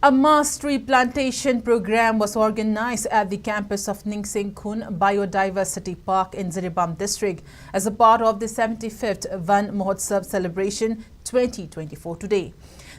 A mass tree plantation program was organized at the campus of Ningsing Khun Biodiversity Park in Ziribam district as a part of the 75th Van Mahotsav celebration 2024 today.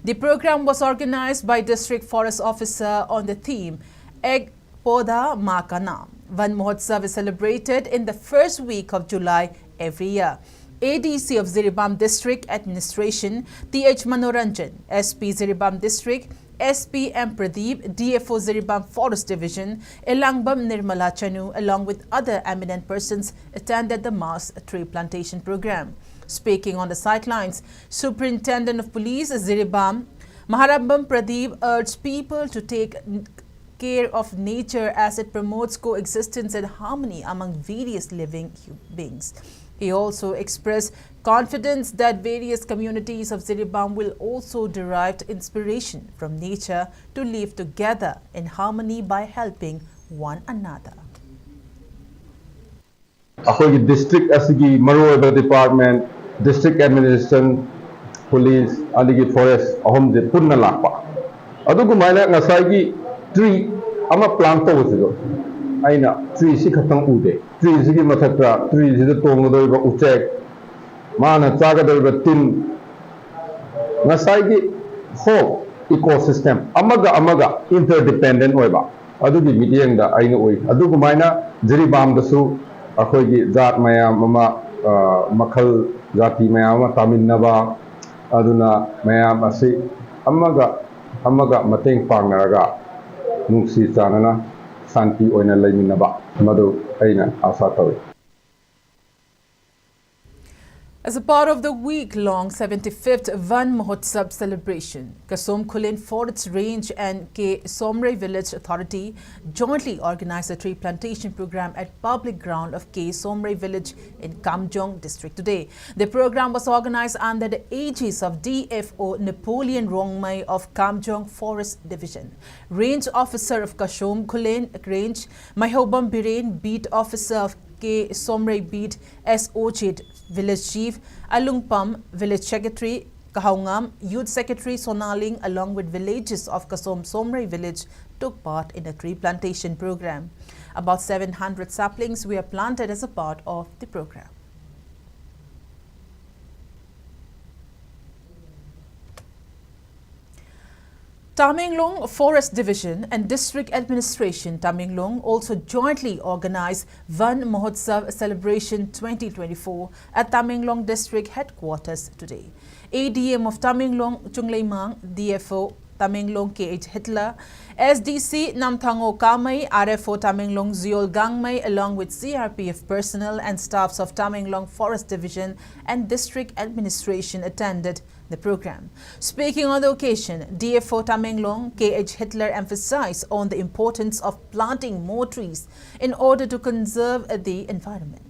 The program was organized by District Forest Officer on the theme Egg Poda Makana. Van Mahotsav is celebrated in the first week of July every year. ADC of Ziribam District Administration, T.H. Manoranjan, SP Ziribam District, SP M. Pradeep, DFO Ziribam Forest Division, Elangbam Nirmala Chanu, along with other eminent persons, attended the mass tree plantation program. Speaking on the sidelines, Superintendent of Police Ziribam, Maharambam Pradeep urged people to take care of nature as it promotes coexistence and harmony among various living beings. He also expressed confidence that various communities of Ziribam will also derive inspiration from nature to live together in harmony by helping one another. Our district asigi Maroiba department, district administration, police, aligi forest, ahom je punna lakpa. Adugu maina ngasai tree ama plant to aina tree si khatang ude tree sigi mathakra tree sida tongdo ba uchek mana chaga do tin ngasai gi whole ecosystem amaga interdependent oiba adugi meeting da aina oi adugu maina Ziribam da su akhoi gi zat maya mama makhal zati maya ma taminaba aduna maya masi amaga mateng pangnaraga nungsi chanana Santi oina laiminaba madu aina asa tawi. As a part of the week-long 75th Van Mahotsav celebration, Kasom Khulin Forest Range and K. Somrai Village Authority jointly organized a tree plantation program at public ground of K. Somrai Village in Kamjong district today. The program was organized under the aegis of DFO Napoleon Rongmai of Kamjong Forest Division, Range Officer of Kasom Khulin Range, Mahobam Biren, Beat Officer of K. Somrai Beat, S.O.J. Village Chief, Alungpam, Village Secretary, Kahaungam, Youth Secretary Sonaling, along with villages of Kasom Somrai Village, took part in a tree plantation program. About 700 saplings were planted as a part of the program. Tamenglong Forest Division and District Administration Tamenglong also jointly organized Van Mahotsav Celebration 2024 at Tamenglong District Headquarters today. ADM of Tamenglong Chungleimang, DFO Tamenglong KH Hitler, SDC Namthango Kamai, RFO Tamenglong Ziol Gangmai, along with CRPF personnel and staffs of Tamenglong Forest Division and District Administration attended the program. Speaking on the occasion, DFO Tamenglong KH Hitler emphasized on the importance of planting more trees in order to conserve the environment.